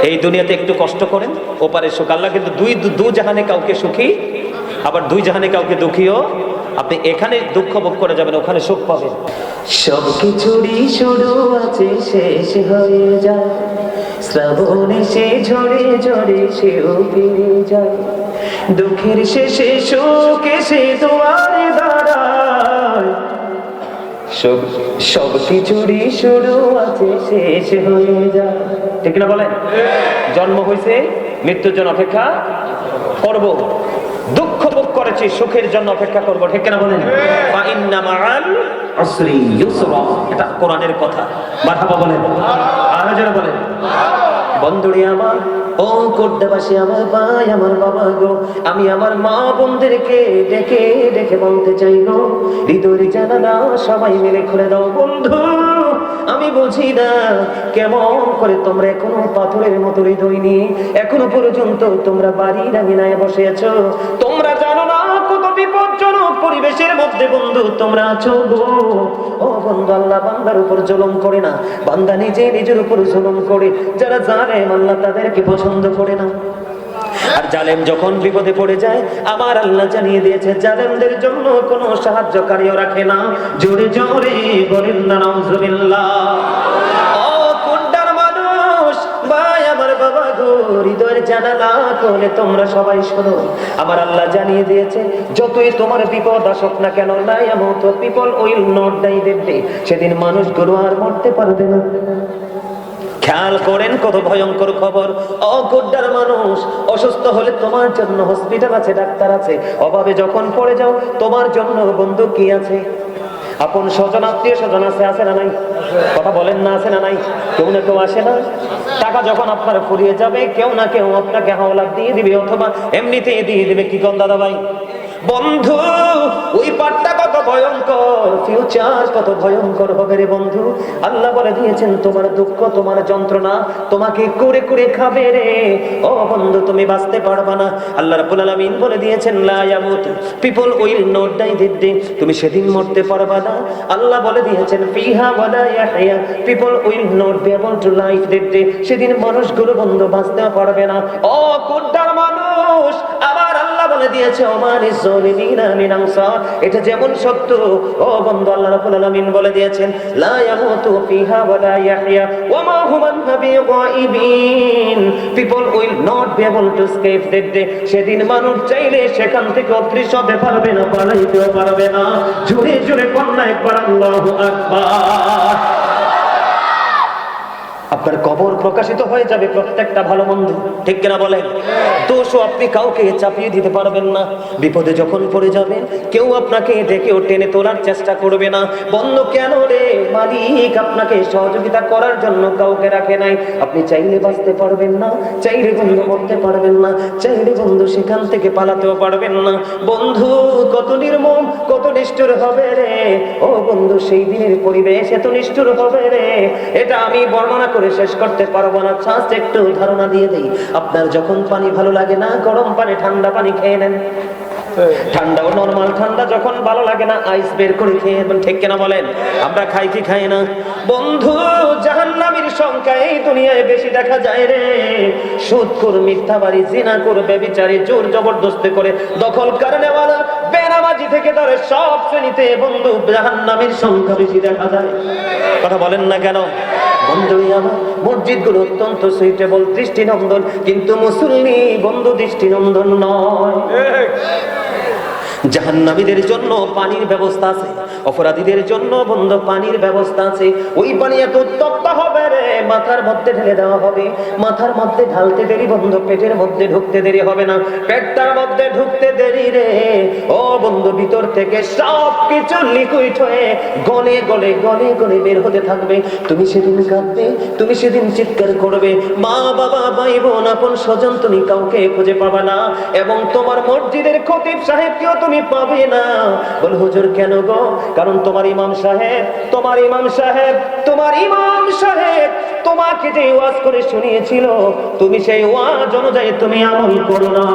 এই দুনিয়াতে একটু কষ্ট করেন, ওপারে সুখ। আল্লাহ কিন্তু দুই জাহানে কাউকে সুখী, আবার দুই জাহানে কাউকে দুঃখীও। আপনি এখানে দুঃখ ভোগ করে যাবেন, ওখানে সুখ পাবেন। সবকিছুরই শুরু আছে, শেষ হয়ে যায়। শ্রাবণে সে ঝরে ঝরে সেও ফিরে যায়। দুঃখের শেষে সুখ এসে দুয়ারে দাঁড়ায়। সবকিছুরই শুরু আছে, শেষ হয়ে যায়। ঠিক না বলেন? জন্ম হয়েছে, মৃত্যুর জন্য অপেক্ষা করব। দুঃখ ভোগ করেছি, সুখের জন্য অপেক্ষা করব। ঠিক না বলেন? ফা ইন্না মাআল উসরি ইউসরা, এটা কোরআনের কথা। মারহাবা বলেন, আরো জোরে বলেন। বন্ধুরে আমার, ও কোটবাসী আমার ভাই, আমার বাবা গো, আমি আমার মা বোনদেরকে ডেকে ডেকে বলতে চাই গো, হৃদয়ের জানালা সবাই মিলে খুলে দাও। বন্ধু, আমি বুঝি না কেমন করে তোমরা এখনো পাথরের মতো হৃদয় নিয়ে এখনো পর্যন্ত তোমরা বাড়ির আঙিনায় বসে আছো। তোমরা জানো না কত বিপজ্জনক পরিবেশের মধ্যে বন্ধু তোমরা আছো গো। ও বন্ধু, আল্লাহ বান্দার উপর জুলুম করে না, বান্দা নিজে নিজের উপর জুলুম করে। যারা জালেম আল্লাহ তাদেরকে পছন্দ করে না। আর জালেম যখন বিপদে পড়ে যায়, আমার আল্লাহ জানিয়ে দিয়েছে জালেমদের জন্য কোনো সাহায্যকারীও রাখে না। জোরে জোরে বলেন না নাউজুবিল্লাহ। ও কুড্ডার মানুষ ভাই, আমার বাবা গো, হৃদয়ের জানালা খুলে তোমরা সবাই শোনো। আমার আল্লাহ জানিয়ে দিয়েছে যতই তোমার বিপদ আসুক না কেন, নাই এমন তো people will not die that day, সেদিন মানুষগুলো আর মরতে পারবে না। খেয়াল করেন কত ভয়ঙ্কর খবর। অগোড্ডার মানুষ, অসুস্থ হলে তোমার জন্য হসপিটাল আছে, ডাক্তার আছে। অভাবে যখন পড়ে যাও তোমার জন্য বন্ধু কি আছে? আপন স্বজন আত্মীয় স্বজন আছে, আছে না নাই? কথা বলেন না, আছে না নাই? কেউ না কেউ আসে না? টাকা যখন আপনার ফুরিয়ে যাবে, কেউ না কেউ আপনাকে হাওলাত দিয়ে দিবে, অথবা এমনিতেই দিয়ে দিবে। কি কোন দাদা ভাই? বন্ধু, ওই পাটটা কত ভয়ঙ্কর, ফিউচার কত ভয়ঙ্কর হবে রে বন্ধু। আল্লাহ বলে দিয়েছেন তোমার দুঃখ, তোমার যন্ত্রণা তোমাকে কুরে কুরে খাবে রে। ও বন্ধু, তুমি বাঁচতে পারবা না। আল্লাহ রাব্বুল আলামিন বলে দিয়েছেন লা ইয়ামুতু, people will not die that day, তুমি সেদিন মরতে পারবা না। আল্লাহ বলে দিয়েছেন ফিহা ওয়ালা ইয়াহইয়া, people will not be able to live that day, সেদিন মানুষগুলো বন্ধু বাঁচতে পারবে না। ও কুড্ডার মানুষ, আমার আল্লাহ বলে দিয়েছে ওমানি যালিমিনা মিন আনসার, এটা যেমন সত্য। ও বন্ধু, আল্লাহ রাব্বুল আলামিন বলে দিয়েছেন লা ইয়ামুতু ফিহা ওয়ালা ইয়াহইয়া ওয়া মা হুম বিগাইবিন, people will not be able to escape that day, সেদিন মানুষ চাইলে সেখান থেকে অদৃশ্য হতে পারবে না, পালাইতেও পারবে না। জোরে জোরে কন্যা একবার আল্লাহু আকবার। আপনার কবর প্রকাশিত হয়ে যাবে প্রত্যেকটা ভালো মন্দ। ঠিক কিনা বলেন? দোষও আপনি কাউকে চাপিয়ে দিতে পারবেন না। বিপদে যখন পড়ে যাবেন কেউ আপনাকে ডেকেও টেনে তোলার চেষ্টা করবে না। বন্ধু কেন রে? মালিক আপনাকে সহযোগিতা করার জন্য কাউকে রাখে নাই। আপনি চাইলে বাঁচতে পারবেন না, চাইলে বন্ধু মরতে পারবেন না, চাইলে বন্ধু সেখান থেকে পালাতেও পারবেন না। বন্ধু কত নির্মম, কত নিষ্ঠুর হবে রে। ও বন্ধু, সেই দিনের পরিবেশ এত নিষ্ঠুর হবে রে, এটা আমি বর্ণনা করে শেষ করতে পারবো না। জাস্ট একটু ধারণা দিয়ে দেই। আপনার যখন পানি ভালো লাগে না, গরম পানি ঠান্ডা পানি খেয়ে নেন। ঠান্ডা ও নরমাল ঠান্ডা যখন ভালো লাগে না, আইস বের করে খেয়ে নেবেন। ঠিক কিনা বলেন? আমরা খাই কি খাই না? বন্ধু, জাহান্নামীর সংখ্যা এই দুনিয়ায় বেশি দেখা যায় রে। সুদখোর, মিথ্যাবাদী, জিনাখোর, ব্যভিচারী, জোর জবরদস্তি করে দখল করে নেওয়ালা, বেনামাজি থেকে ধরে সব শ্রেণীতে বন্ধু জাহান্নামীর সংখ্যা বেশি দেখা যায়। কথা বলেন না কেন? বন্ধু আমার, মসজিদগুলো অত্যন্ত সুইটেবল, দৃষ্টিনন্দন, কিন্তু মুসল্লি বন্ধু দৃষ্টিনন্দন নয়। জাহান্নামীদের জন্য পানির ব্যবস্থা আছে, অপরাধীদের জন্য বন্ধু পানির ব্যবস্থা আছে। ওই পানি এত উত্তপ্ত হবে রে, মাথার মধ্যে ঢেলে দেওয়া হবে। মাথার মধ্যে ঢালতে দেরি বন্ধু, পেটের মধ্যে ঢুকতে দেরি হবে না। পেটটার মধ্যে ঢুকতে দেরি রে। ও বন্ধু, ভিতর থেকে সব কিছু লিকুইড হয়ে গলে গলে গলে গলে বের হতে থাকবে। তুমি সেদিন কাঁদবে, তুমি সেদিন চিৎকার করবে। মা বাবা, ভাই বোন, আপন স্বজন তুমি কাউকে খুঁজে পাবে না, এবং তোমার মসজিদের খতিব সাহেবকেও তুমি পাবে না। বল হুজুর কেন গো? কারণ তোমার ইমাম সাহেব, তোমার ইমাম সাহেব, তোমার ইমাম সাহেব তোমাকে যে ওয়াজ করে শুনিয়েছিল, তুমি সেই ওয়াজ অনুযায়ী তুমি আমল করো না।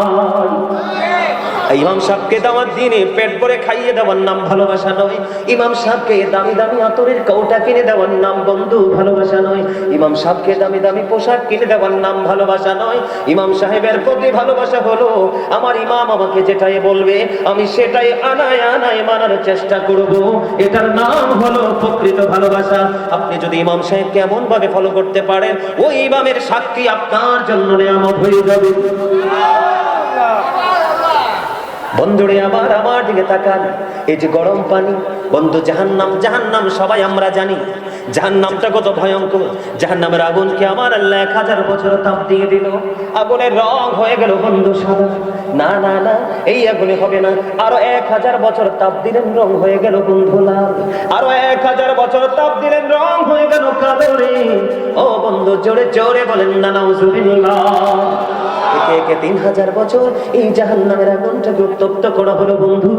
ইমাম সাহেবকে দাওয়াত দিয়ে পেট ভরে খাইয়ে দেওয়ার নাম ভালোবাসা নয়। ইমাম সাহেবকে দামি দামি আতরের কৌটা কিনে দেওয়ার নাম বন্ধু ভালোবাসা নয়। ইমাম সাহেবকে দামি দামি পোশাক কিনে দেওয়ার নাম ভালোবাসা নয়। ইমাম সাহেবের প্রতি ভালোবাসা হলো আমার ইমাম আমাকে যেটাই বলবে আমি সেটাই আনায় আনায় মানার চেষ্টা করব, এটার নাম হলো প্রকৃত ভালোবাসা। আপনি যদি ইমাম সাহেবকে এমন ভাবে ফলো করতে পারেন, ওই ইমামের সাক্ষী আপনার জন্য নিয়ামত হয়ে যাবে। বন্ধুরে আমার দিকে তাকান, এই যে গরম পানি বন্ধু, জাহান্নাম জাহান্নাম সবাই আমরা জানি জাহান্নামটা কত ভয়ঙ্কর। জাহান্নামের আগুনকে আমার আল্লাহ 1000 বছর তাপ দিয়ে দিল, আগুনের রং হয়ে গেল বন্ধু সাদা। না না না, এই আগুনে হবে না, আরো 1000 বছর তাপ দিলেন রং হয়ে গেল বন্ধু লাল। আরো 1000 বছর তাপ দিলেন রং হয়ে গেল কালো রে। ও বন্ধু জোরে জোরে বলেন না নাউজুবিল্লাহ। একে একে 3000 বছর এই জাহান্নামের আগুনটাকে উত্তপ্ত করা হলো বন্ধু।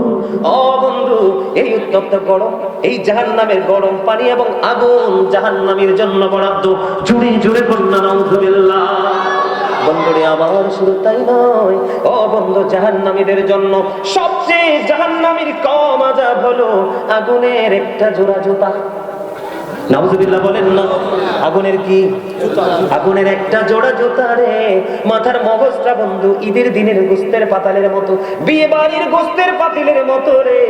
ও বন্ধু, এই উত্তপ্ত গরম, এই জাহান্নামের গরম পানি এবং আগুন জাহান্নামীর জন্য বরাদ্দ। জুড়ে জুড়ে বন্যা নাউজুবিল্লাহ। বন্ধুরে আমার শুধু তাই নয়, ও বন্ধু, জাহান্নামীদের জন্য সবচেয়ে জাহান্নামীর কম আযাব হলো আগুনের একটা জোড়া জুতা। নাউজুবিল্লাহ বলেন না। আগুনের কি? আগুনের একটা জোড়া জুতা রে। মাথার মগজটা বন্ধু ঈদের দিনের গোস্তের পাতালের মতো, বিয়ে বাড়ির গোস্তের পাতিলের মতো রে।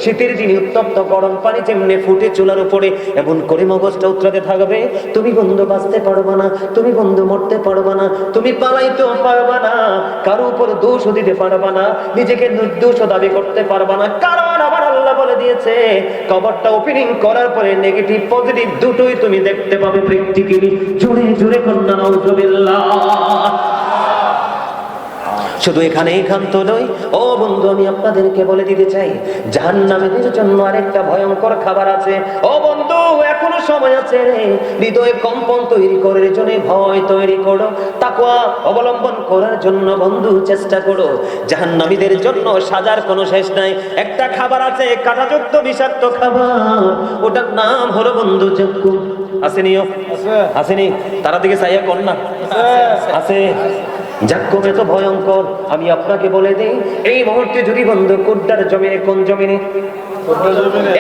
শীতের দিনে উত্তপ্ত গরম পানি যেমনি ফুটে চুলার উপরে, এমন করে মগজটা উতরাতে থাকবে। তুমি বন্ধু বাঁচতে পারবা না, তুমি বন্ধু মরতে পারবা না, তুমি পালাইতেও পারবা না, কারো উপর দোষও দিতে পারবা না, নিজেকে নির্দোষও দাবি করতে পারবা না। কারণ আমার আল্লাহ বলে দিয়েছে, কবরটা ওপেনিং করার পরে নেগেটিভ পজিটিভ দুটোই তুমি দেখতে পাবে প্র্যাকটিক্যালি। জোরে জোরে কন্যা নাউজুবিল্লাহ। শুধু এখানে ক্ষান্ত নই, ও বন্ধু, আমি আপনাদেরকে বলে দিতে চাই জাহান্নামীদের জন্য আরেকটা ভয়ঙ্কর খাবার আছে। ও বন্ধু, এখনো সময় আছে রে। হৃদয়ে কম্পন তৈরি করার জন্য ভয় তৈরি করো, তাকওয়া অবলম্বন করার জন্য বন্ধু চেষ্টা করো। জাহান্নামীদের জন্য সাজার কোনো শেষ নাই। একটা খাবার আছে, কাঁটাযুক্ত বিষাক্ত খাবার, ওটার নাম হলো বন্ধু জাক্কুম। আসেনিও আসেনি? তারা দিকে চাইয়া কর না আছে। জাক্কুম এত ভয়ঙ্কর, আমি আপনাকে বলে দেই, এই মুহূর্তে যদি বন্ধু কুড্ডার জমিনে, কোন জমিনে?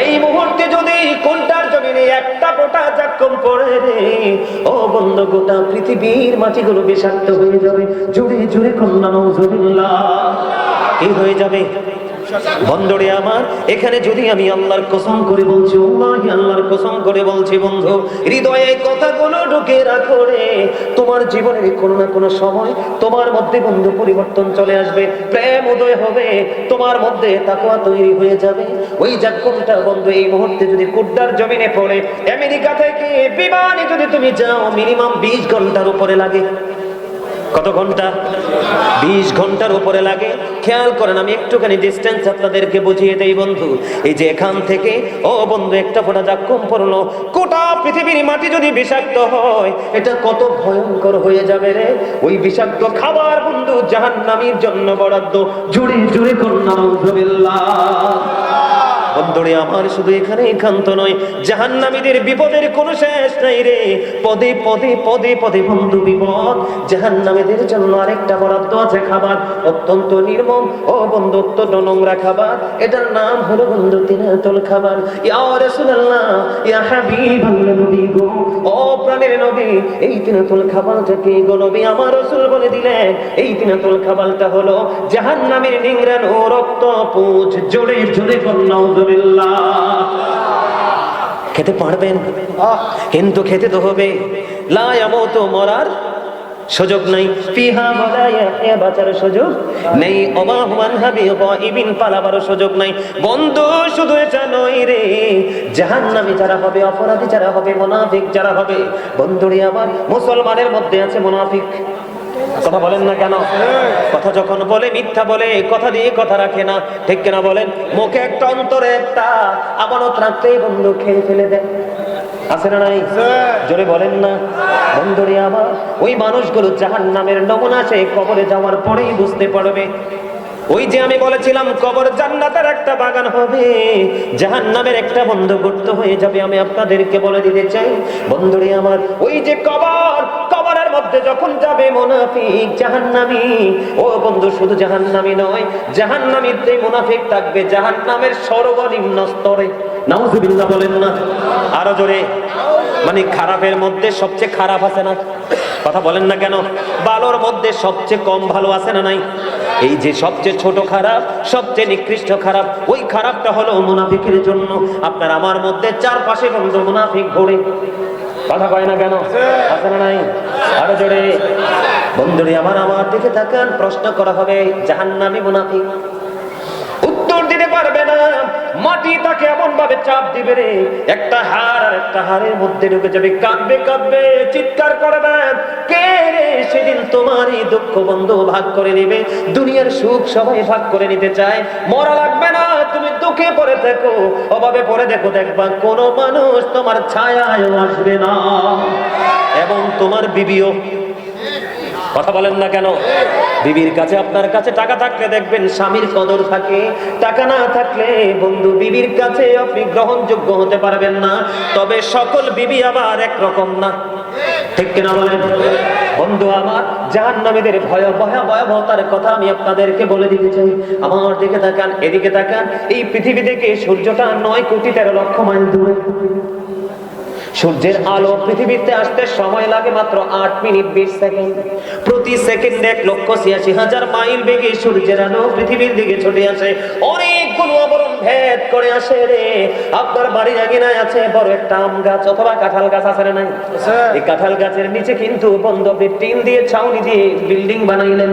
এই মুহূর্তে যদি কুড্ডার জমিনে একটা গোটা জাক্কুম পড়ে রে, ও বন্ধু, গোটা পৃথিবীর মাটিগুলো বিষাক্ত হয়ে যাবে। জুড়ে জুড়ে কন্যা নাউজুবিল্লাহ। কি হয়ে যাবে বন্ধুরে আমার? এখানে যদি আমি আল্লাহর কসম করে বলছি, ওয়াল্লাহি আল্লাহর কসম করে বলছি বন্ধু, হৃদয়ে কথাগুলো ঢুকে রাখো রে। তোমার জীবনের কোনো না কোনো সময় তোমার মধ্যে বন্ধু পরিবর্তন চলে আসবে, প্রেম উদয় হবে, তোমার মধ্যে তাকওয়া তৈরি হয়ে যাবে। ওই জাক্কুমটা বন্ধু এই মুহূর্তে যদি কুড্ডার জমিনে পড়ে, আমেরিকা থেকে বিমানে যদি তুমি যাও, মিনিমাম 20 ঘন্টার উপরে লাগে। কত ঘন্টা? 20 ঘন্টার উপরে লাগে। খেয়াল করেন, আমি একটুখানি ডিস্টেন্স আপনাদেরকে বুঝিয়ে দেই বন্ধু। এই যে এখান থেকে, ও বন্ধু, একটা ফোঁটা জাক্কুম পড়লো, গোটা পৃথিবীর মাটি যদি বিষাক্ত হয়, এটা কত ভয়ঙ্কর হয়ে যাবে রে। ওই বিষাক্ত খাবার বন্ধু জাহান্নামীর জন্য বরাদ্দ। জুড়ে জুড়ে কন্যা নাউজুবিল্লাহ। বন্ধুরে আমার শুধু এখানে ক্ষান্ত নয়, জাহান্নামীদের বিপদের কোনো শেষ নাই রে। পদে পদে পদে পদে বন্ধু বিপদ। জাহান্নামীদের জন্য আরেকটা বরাদ্দ আছে খাবার, অত্যন্ত নির্মম, ও বন্ধু, অত্যন্ত নোংরা খাবার। এটার নাম হলো বন্ধু তিনাতুল খাবার। ইয়া রাসূলুল্লাহ, ইয়া হাবিবাল্লাহ, নবী গো, ও প্রাণের নবী, এই তিনাতুল খাবারটা কি গো নবী? আমার রাসূল বলে দিলেন, এই তিনাতুল খাবারটা হলো জাহান্নামের নিংড়ানো রক্ত পুঁজ। জোরে জোরে কন্যা খেতে পারবেন, কিন্তু খেতে তো হবে। লা ইয়ামুতু, মরার সুযোগ নাই, ফিহা ওয়ালা ইয়াহইয়া, বাঁচার সুযোগ নেই, ওমা হুয়া আনহাবি গায়বিন, পালাবার সুযোগ নাই। বন্ধু শুধু এটা নয় রে, জাহান্নামী যারা হবে, অপরাধী যারা হবে, মুনাফিক যারা হবে, বন্ধুরে আমার, মুসলমানের মধ্যে আছে মুনাফিক। কথা বলেন না কেন? কথা যখন বলে মিথ্যা বলে, কথা দিয়ে কথা রাখে না, ঠিক কিনা বলেন? মুখে একটা, অন্তরে একটা, আমানত রাখতেই বন্ধু খেয়ে ফেলে দেয়। আছে না নাই? জোরে বলেন না। বন্ধুরে আমার, ওই মানুষগুলো জাহান্নামের নমুনা সেই কবরে যাওয়ার পরেই বুঝতে পারবে। ওই যে আমি বলেছিলাম কবর জান্নাতের একটা বাগান হবে, জাহান্নামের একটা বন্ধ গর্ত হয়ে যাবে। আমি আপনাদেরকে বলে দিতে চাই বন্ধুরে আমার, ওই যে কবর, কবরের মধ্যে যখন যাবে মুনাফিক জাহান্নামী, ও বন্ধু শুধু জাহান্নামী নয়, জাহান্নামীতে মুনাফিক থাকবে জাহান্নামের সর্বনিম্ন স্তরে। নাউজুবিল্লাহ বলেন না আরো জোরে। মানে খারাপের মধ্যে সবচেয়ে খারাপ আছে না? কথা বলেন না কেন? ভালোর মধ্যে সবচেয়ে কম ভালো আছে না নাই? এই যে সবচেয়ে ছোট খারাপ, সবচেয়ে নিকৃষ্ট খারাপ, ওই খারাপটা হলো মুনাফিকের জন্য। আপনার আমার মধ্যে চারপাশে বন্ধু মুনাফিক ঘোরে। কথা কয় না কেন? আছে না নাই? আরো জোরে। বন্ধুরে আমার দিকে তাকান, প্রশ্ন করা হবে জাহান্নামী মুনাফিক উত্তর দিতে পারবে না। মাটি তাকে এমন ভাবে চাপ দিবে রে, একটা হাড় আর একটা হাড়ের মধ্যে ঢুকে যাবে, কাঁদবে কাঁদবে, চিৎকার করবে, কে রে? সেদিন তোমারই দুঃখ বন্ধু ভাগ করে নেবে। দুনিয়ার সুখ সবাই ভাগ করে নিতে চায়, মরা লাগবে না, তুমি দুঃখে পড়ে দেখো, অভাবে পড়ে দেখো, দেখবা কোনো মানুষ তোমার ছায়ায় আসবে না, এবং তোমার বিবিও। কথা বলেন না কেন? বিবির কাছে, আপনার কাছে টাকা থাকলে দেখবেন স্বামীর কদর থাকে, টাকা না থাকলে বন্ধু বিবির কাছে আপনি গ্রহণযোগ্য হতে পারবেন না। তবে সকল বিবি আবার একরকম না, ঠিক কিনা বলেন? বন্ধু আমার, জাহান্নামীদের ভয়াবহতার কথা আমি আপনাদেরকে বলে দিতে চাই। আমার দিকে তাকান, এদিকে তাকান। এই পৃথিবী থেকে সূর্যটা 9,13,00,000 মাইল দূরে। সূর্যের আলো পৃথিবীতে আসতে সময় লাগে মাত্র 8 মিনিট 20 সেকেন্ড। প্রতি সেকেন্ডে 1,86,000 মাইল বেগে সূর্যের আলো পৃথিবীর দিকে ছুটে আসে, অনেকগুলো আবরণ ভেদ করে আসে রে। আপনার বাড়ির আঙিনায় আছে বড় একটা আম গাছ অথবা কাঁঠাল গাছ, আছে না নাই? এই কাঁঠাল গাছের নিচে কিন্তু বন্ধ আপনি টিন দিয়ে, ছাউনি দিয়ে বিল্ডিং বানাইলেন।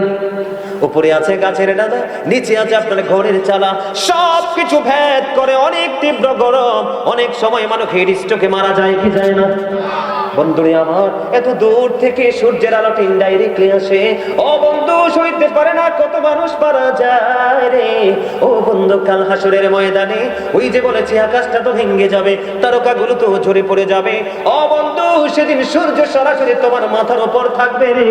উপরে আছে গাছের ডালা, নিচে আছে আপনার ঘরের চালা, সবকিছু ভেদ করে অনেক তীব্র গরম। অনেক সময় মানুষ হিট স্ট্রোকে মারা যায় কি যায় না? বন্ধুরে আমার, এত দূর থেকে সূর্যের আলোটা ইনডাইরেক্টলি আসে, ও বন্ধু সইতে পারে না, কত মানুষ মারা যায় রে। ও বন্ধু, কাল হাসরের ময়দানে ওই যে বলেছি আকাশটা তো ভেঙে যাবে, তারকাগুলো তো ঝরে পড়ে যাবে। ও বন্ধু, সেদিন সূর্য সরাসরি তোমার মাথার উপর থাকবে রে।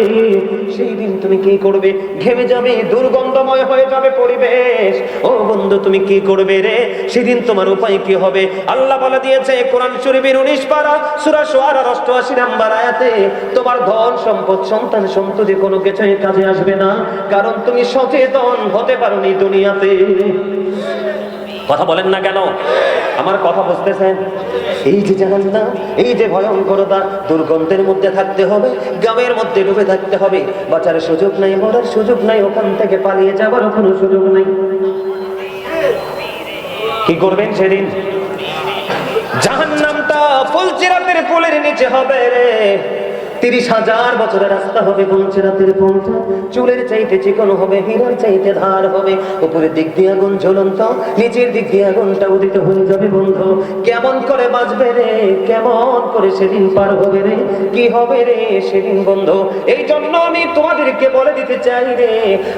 সেই দিন তুমি কি করবে? ঘেমে যাবে, দুর্গন্ধময় হয়ে যাবে পরিবেশ। ও বন্ধু, তুমি কি করবে রে? সেদিন তোমার উপায় কি হবে? আল্লাহ বলে দিয়েছে কোরআন শরীফের 19 পারা সূরা শুআরা 88 নম্বর আয়াতে, তোমার ধন সম্পদ সন্তান সন্ততি কোনো কিছুই কাজে আসবে না, কারণ তুমি সচেতন হতে পারোনি দুনিয়াতে। কথা বলেন না কেন? আমার কথা বুঝতেছেন? এই যে জাহান্নাম, এই যে ভয়ঙ্করতা, দুর্গন্ধের মধ্যে থাকতে হবে, গ্রামের মধ্যে ডুবে থাকতে হবে, বাঁচার সুযোগ নাই, মরার সুযোগ নাই, ওখান থেকে পালিয়ে যাবার কোনো সুযোগ নাই। কি করবেন সেদিন? জাহান্নামটা ফুলসিরাতের ফুলের নিচে হবে রে। 30,000 বছরের রাস্তা হবে ফুলসিরাতের ফুলটা, চুলের চাইতে চিকন হবে, হীরার চাইতে ধার হবে। উপরের দিক দিয়ে আগুন জ্বলন্ত, নিচের দিক দিয়ে আগুনটা উদিত হয়ে যাবে। বন্ধু, কেমন করে বাঁচবে রে? কেমন করে সেদিন পার হবে রে? কি হবে রে সেদিন বন্ধু? এই জন্য আমি তোমাদেরকে বলে দিতে চাই রে,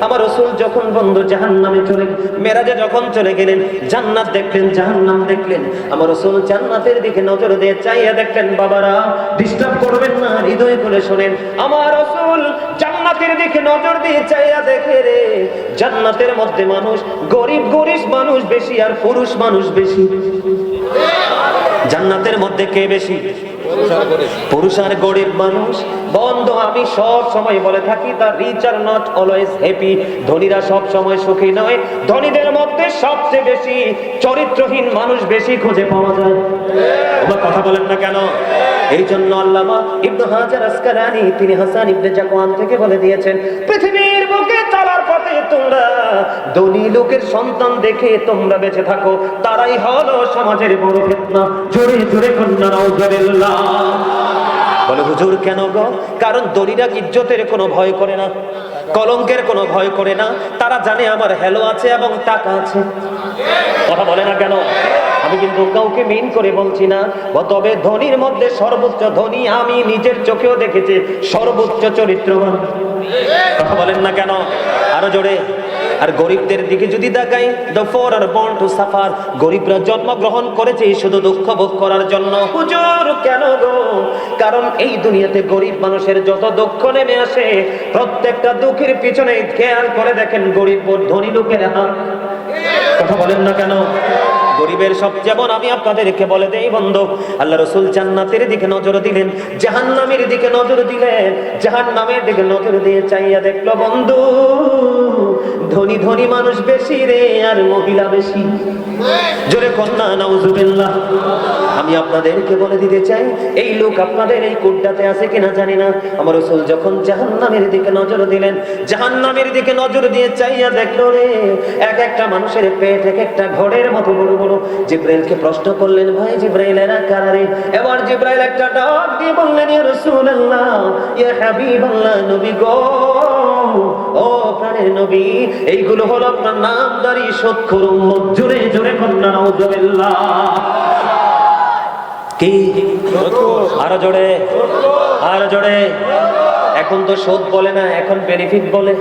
আমার রাসূল যখন বন্ধু জাহান্নামে চলে, মেরাজে যখন চলে গেলেন, জান্নাত দেখলেন, জাহান্নাম দেখলেন, আমার রাসূল জান্নাতের দিকে নজর দিয়ে চাইয়া দেখলেন। বাবারা, ডিস্টার্ব করবেন না, হৃদয় খুলে শোনেন। আমার রাসূল জান্নাতের দিকে নজর দিয়ে চাইয়া দেখে রে, জান্নাতের মধ্যে মানুষ গরিব মানুষ বেশি আর পুরুষ মানুষ বেশি। জান্নাতের মধ্যে কে বেশি? পুরুষ আর গরিব মানুষ। বন্ধু, আমি সব সময় বলে থাকি, the rich are not always happy. ধনীরা সব সময় সুখী নয়, ধনীদের মধ্যে সবচেয়ে বেশি চরিত্রহীন মানুষ বেশি খুঁজে পাওয়া যায়। ওমা কথা বলেন না কেন? এই জন্য আল্লামা ইবনে হাজার আসকালানি তিনি হাসান ইবনে জাকওয়ান থেকে বলে দিয়েছেন, পৃথিবীর বুকে চলার পথে তোমরা ধনী লোকের সন্তান দেখে তোমরা বেঁচে থাকো, তারাই হলো সমাজের বড় ফিতনা। জোরে জোরে কন্যা নাউজুবিল্লাহ। বলে হুজুর কেন গো? কারণ ধনীরা ইজ্জতের কোনো ভয় করে না, কলঙ্কের কোনো ভয় করে না, তারা জানে আমার হ্যালো আছে এবং টাকা আছে। কথা বলে না কেন? আমি কিন্তু কাউকে মিন করে বলছি না, তবে ধনীর মধ্যে সর্বোচ্চ ধনী আমি নিজের চোখেও দেখেছি, সর্বোচ্চ চরিত্রবান। কথা বলেন না কেন? আরো জোরে। আর গরিবদের দিকে যদি দেখাই, the poor are born to suffer, গরিবরা জন্মগ্রহণ করেছে শুধু দুঃখ ভোগ করার জন্য। হুজুর কেন গো? কারণ এই দুনিয়াতে গরিব মানুষের যত দুঃখ নেমে আসে, প্রত্যেকটা দুঃখের পিছনে খেয়াল করে দেখেন গরিব ও ধনী লোকের হাত। কথা বলেন না কেন? গরিবের সব যেমন আমি আপনাদেরকে বলে দেই বন্ধু, আল্লাহ রাসূল জান্নাতের দিকে নজর দিলেন, জাহান্নামের দিকে নজর দিলেন। জাহান্নামের দিকে নজর দিয়ে চাইয়া দেখলো বন্ধু, ধনী ধনী মানুষ বেশি রে, আর মহিলা বেশি। জোরে কন্যা নাউজুবিল্লাহ। আমি আপনাদেরকে বলে দিতে চাই, এই লোক আপনাদের এই কোটটাতে আছে কিনা জানি না, আমার রাসূল যখন জাহান্নামের দিকে নজর দিলেন, জাহান্নামের দিকে নজর দিয়ে চাইয়া দেখলো রে, এক একটা মানুষের পেট এক একটা ঘরের মতো বড় বড়। জিবরাইলকে প্রশ্ন করলেন, ভাই জিবরাইল এরা কারা রে? এবার জিবরাইল একটা ডাক দিয়ে বললেন, ইয়া রাসূলুল্লাহ, ইয়া হাবিবাল্লাহ, নবী গো, ও প্রাণের নবী, এইগুলো হলো আপনার নামদারি সৎখুর উম্মত। জোরে জোরে কন্যা নাউজুবিল্লাহ। কি আরো জোরে, আরো জোরে। এখন তো সুদ বলে না, এখন বেনিফিট বলে,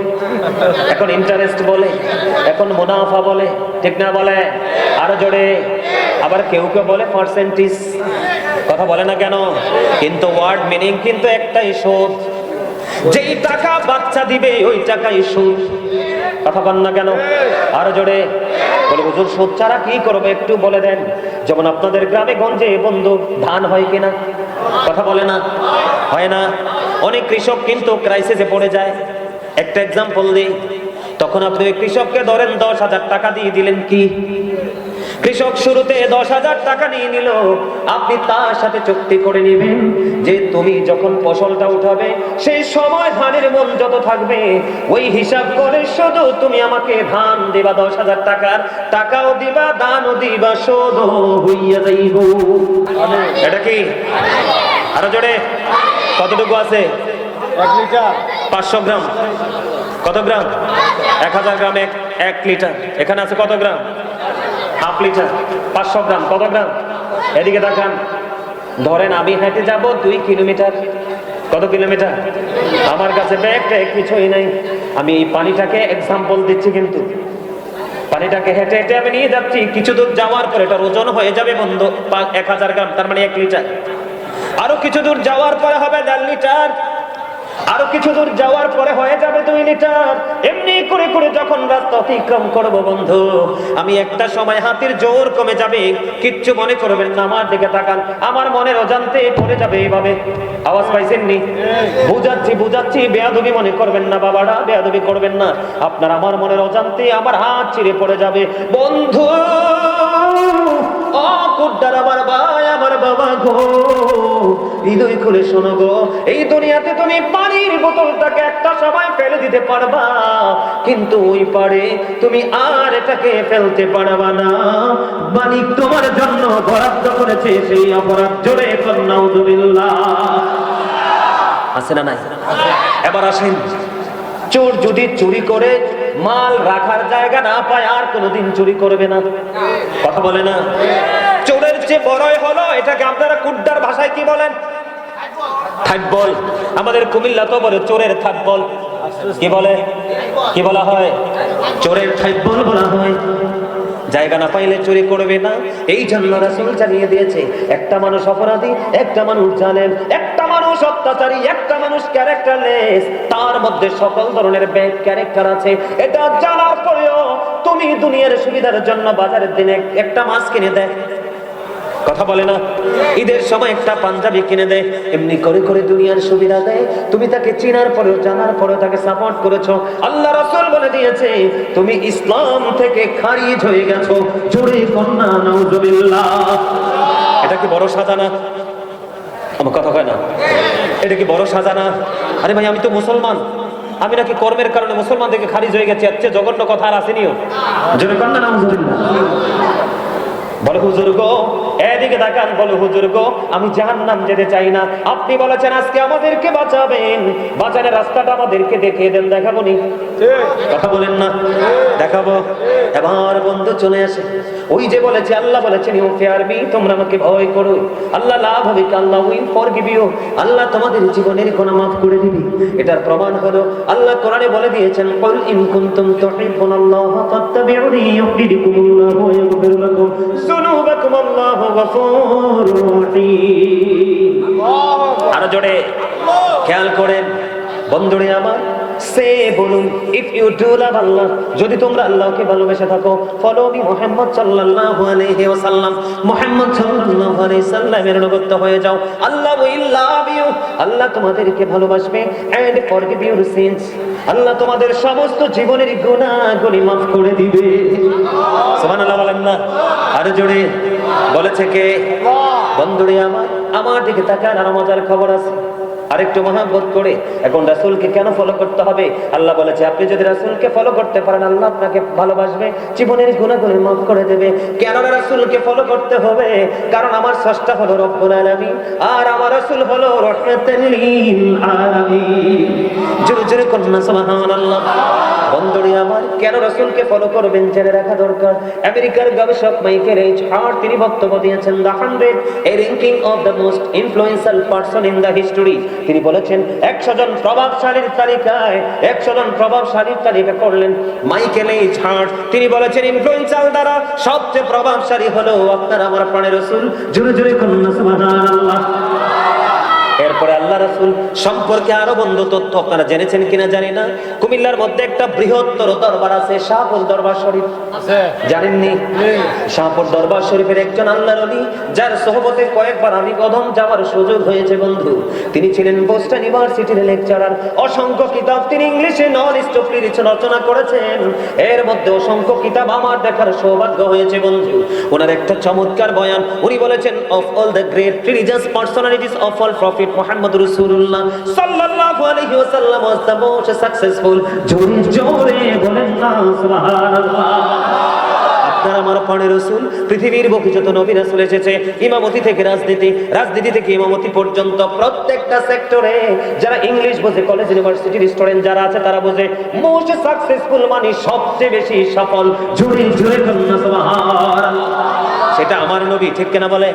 এখন ইন্টারেস্ট বলে, এখন মুনাফা বলে, ঠিক না বলে? আরো জোরে। আবার কেউ কেউ বলে পার্সেন্টেজ, কথা বলে না কেন? কিন্তু ওয়ার্ড মিনিং কিন্তু একটাই, সুদ। যেই টাকা বাচ্চা দিবে ওই টাকাই সুদ, কথা বল না কেন? আরো জোরে। বলে হুজুর সুদ ছাড়া কি করবে একটু বলে দেন। যেমন আপনাদের গ্রামে গঞ্জে বন্ধু ধান হয় কিনা, কথা বলে না? হয় না? অনেক কৃষক কিন্তু ক্রাইসিসে পড়ে যায়। একটা এক্সাম্পল দিই, তখন আপনি ওই কৃষককে ধরেন 10,000 টাকা দিয়ে দিলেন, কি কৃষক শুরুতে 10,000 টাকা নিয়ে নিল, আপনি তার সাথে চুক্তি করে নেবেন যে তুমি যখন ফসলটা উঠাবে সেই সময় ধানের মন যত থাকবে ওই হিসাব করে শুধু তুমি আমাকে ধান দিবা 10,000 টাকার, টাকাও দিবা, দানও দিবা, শোধ হইয়া যাইব। এটা কি? আরো জোরে। কতটুকু আছে? 1 লিটার 500 গ্রাম। কত গ্রাম? 1000 গ্রাম 1 লিটার। এখানে আছে কত গ্রাম? Half litre. 500 গ্রাম কত গ্রাম? এদিকে দেখান। ধরেন আমি হেঁটে যাব 2 কিলোমিটার। কত কিলোমিটার? আমার কাছে ব্যাগটা কিছুই নাই, আমি এই পানিটাকে এক্সাম্পল দিচ্ছি, কিন্তু পানিটাকে হেঁটে হেঁটে আমি নিয়ে যাচ্ছি, কিছু দূর যাওয়ার পর এটা ওজন হয়ে যাবে বন্ধু 1000 গ্রাম, তার মানে 1 লিটার। আরো কিছু দূর যাওয়ার পরে হবে 1.5 লিটার, আরো কিছু দূর যাওয়ার পরে হয়ে যাবে 2 লিটার। এমনি করে করে যখন রাস্তা অতিক্রম করব বন্ধু, আমি একটা সময় হাতের জোর কমে যাবে, কিচ্ছু মনে করবেন না, আমার দিকে তাকান, আমার মনের অজান্তে পড়ে যাবে এইভাবে। আওয়াজ পাইছেন নি? বুঝাচ্ছি বুঝাচ্ছি, বেয়াদবি মনে করবেন না বাবারা, বেয়াদবি করবেন না। আপনার আমার মনের অজান্তে আমার হাত ছিঁড়ে পড়ে যাবে বন্ধু। ও কুদ্দার আমার ভাই, আমার বাবা গো, হৃদয় খুলে শোনো গো, এই দুনিয়াতে তুমি পানির বোতলটাকে একটা সময় ফেলে দিতে পারবা, কিন্তু ওই পারে তুমি আর এটাকে ফেলতে পারবা না। মালিক তোমার জন্য বরাদ্দ করেছে সেই অপরাধ। জোরে নাউজুবিল্লাহ। আছে না নাই? এবার আসেন, চোর যদি চুরি করে মাল রাখার জায়গা না পায় আর কোনোদিন চুরি করবে না, কথা বলে না? চোরের যে বড়ই হলো, এটাকে আপনারা কুড্ডার ভাষায় কি বলেন? থাকবল। আমাদের কুমিল্লা তো বলে চোরের থাকবল। কি বলে? কি বলা হয়? চোরের থাকবল বলা হয়। জায়গা না পাইলে চুরি করবে না, এই জন্য রাসূল জানিয়ে দিয়েছে, একটা মানুষ অপরাধী, একটা মানুষ জালেম, একটা মানুষ অত্যাচারী, একটা মানুষ ক্যারেক্টারলেস, তার মধ্যে সকল ধরনের ব্যাড ক্যারেক্টার আছে। এটা জানার পরেও তুমি দুনিয়ার সুবিধার জন্য বাজারের দিনে একটা মাছ কিনে দেয়, কথা বলে না? ঈদের সময় একটা পাঞ্জাবি কিনে দেয়, এমনি করে করে দুনিয়ার সুবিধা দেয়, তুমি তাকে চিনার পরেও জানার পরেও তাকে সাপোর্ট করেছো। আল্লাহ রাসূল বলে দিয়েছে তুমি ইসলাম থেকে খারিজ হয়ে গেছো। জোরে কন্যা নাউজুবিল্লাহ। এটা কি বড় সাজা না? আমার কথা হয় না? এটা কি বড় সাজা না? আরে ভাই, আমি তো মুসলমান, আমি নাকি কর্মের কারণে মুসলমান থেকে খারিজ হয়ে গেছি, এর চেয়ে জঘন্য কথা আর আসেনিও। জোরে কন্যা নাউজুবিল্লাহ। বলে হুজুর গো, এদিকে তাকান, বলে হুজুর গো, আমি জাহান্নাম যেতে চাই না। আপনি বলেছেন আজকে আমাদেরকে বাঁচাবেন, বাঁচানোর রাস্তাটা আমাদেরকে দেখিয়ে দেন, দেখাবো নি? কথা বলেন না? দেখাবো। এবার বন্ধু চলে আসে, ওই যে বলেছে, আল্লাহ বলেছেন ইউ ফিয়ার মি, তোমরা আমাকে ভয় করো, আল্লাহ লাভ হবে, আল্লাহ উইল ফরগিভ ইউ, আল্লাহ তোমাদের জীবনের গুনাহ মাফ করে দিবে। এটার প্রমাণ হলো আল্লাহ কোরআনে বলে দিয়েছেন, কুল ইন কুনতুম তুহিব্বুনাল্লাহ ফাত্তাবিউনি ইউহদিকুমুল্লাহু ওয়া ইয়াগফির লাকুম যুনুবাকুম আল্লাহু গফুরুর রহিম। আরো জোরে খেয়াল করেন বন্ধুরে আমার, সে বলুন, ইফ ইউ ডু লাভ আল্লাহ, যদি তোমরা আল্লাহকে ভালোবেসে থাকো, ফলো মি মুহাম্মদ সাল্লাল্লাহু আলাইহি ওয়াসাল্লাম, মুহাম্মদ সাল্লাল্লাহু আলাইহি সাল্লামের অনুগত হয়ে যাও, আল্লাহ উইল লাভ ইউ, আল্লাহ তোমাদেরকে ভালোবাসবে, এন্ড ফরগিভ ইউর সিনস, আল্লাহ তোমাদের সমস্ত জীবনের গুনাহগুলি মাফ করে দিবে। সুবহানাল্লাহ বলেন না? আর জোরে বলেছে কে? বন্ধুরে আমার দিকে তাকান, আর মজার খবর আছে। আরেকটু মহব্বত করে এখন রাসূলকে কেন ফলো করতে হবে? আল্লাহ বলেছে আপনি যদি রাসূলকে ফলো করতে পারেন, আল্লাহ আপনাকে ভালোবাসবে, জীবনের গুনাহগুলো মাফ করে দেবে। কেন রাসূলকে ফলো করতে হবে? কারণ আমার স্রষ্টা হলো রব্বুল আলামিন, আর আমার রাসূল হলো রাহমাতুল লিল আলামিন। জোরে জোরে কন্যা সুবহানাল্লাহ। বন্ধুরে আমার, কেন রাসূলকে ফলো করবেন জেনে রাখা দরকার। আমেরিকার গবেষক মাইকেল এইচ হার্ট তিনি বক্তব্য দিয়েছেন the 100 A ranking of the most influential person in the history. তিনি বলেছেন 100 জন প্রভাবশালীর তালিকায় 100 জন প্রভাবশালীর তালিকা করলেন মাইকেল এইচ হার্ট। তিনি বলেছেন ইনফ্লুয়েন্সাল দ্বারা সবচেয়ে প্রভাবশালী হলো আপনার আমার প্রাণের রাসূল। জোরে জোরে কন্যা সুবহানাল্লাহ। এরপরে আল্লাহ রাসূল সম্পর্কে আরো বন্ধু তথ্য আপনারা জেনেছেন কিনা জানি না। কুমিল্লার মধ্যে একটা বৃহত্তর দরবার আছে, শাহপুর দরবার শরীফ আছে, জানেননি? শাহপুর দরবার শরীফের একজন আল্লাহর ওলি, যার সোহবতে কয়েকবার আমি কদম যাওয়ার সুযোগ হয়েছে বন্ধু। তিনি ছিলেন বোস্টন ইউনিভার্সিটির লেকচারার। অসংখ্য কিতাব তিনি ইংলিশে নন স্টপলি রচনা করেছেন। এর মধ্যে অসংখ্য কিতাব আমার দেখার সৌভাগ্য হয়েছে বন্ধু। ওনার একটা চমৎকার বয়ান, উনি বলেছেন of all the great religious personalities of all prophet Muhammad রাসূলুল্লাহ সাল্লাল্লাহু আলাইহি ওয়াসাল্লাম ওয়াজ দ্য মোস্ট সাকসেসফুল। জোরে জোরে বলেন না সুবহানাল্লাহ। আপনার আমার প্রাণের রাসূল, পৃথিবীর বুকে যত নবী রাসূল এসেছে, ইমামতি থেকে রাজনীতি থেকে ইমামতি পর্যন্ত প্রত্যেকটা সেক্টরে যারা ইংলিশ বোঝে, কলেজ ইউনিভার্সিটির স্টুডেন্ট যারা আছে তারা বোঝে মোস্ট সাকসেসফুল মানে সবচেয়ে বেশি সফল। জোরে জোরে বলেন সুবহানাল্লাহ। সেটা আমার নবী, ঠিক কিনা বলে?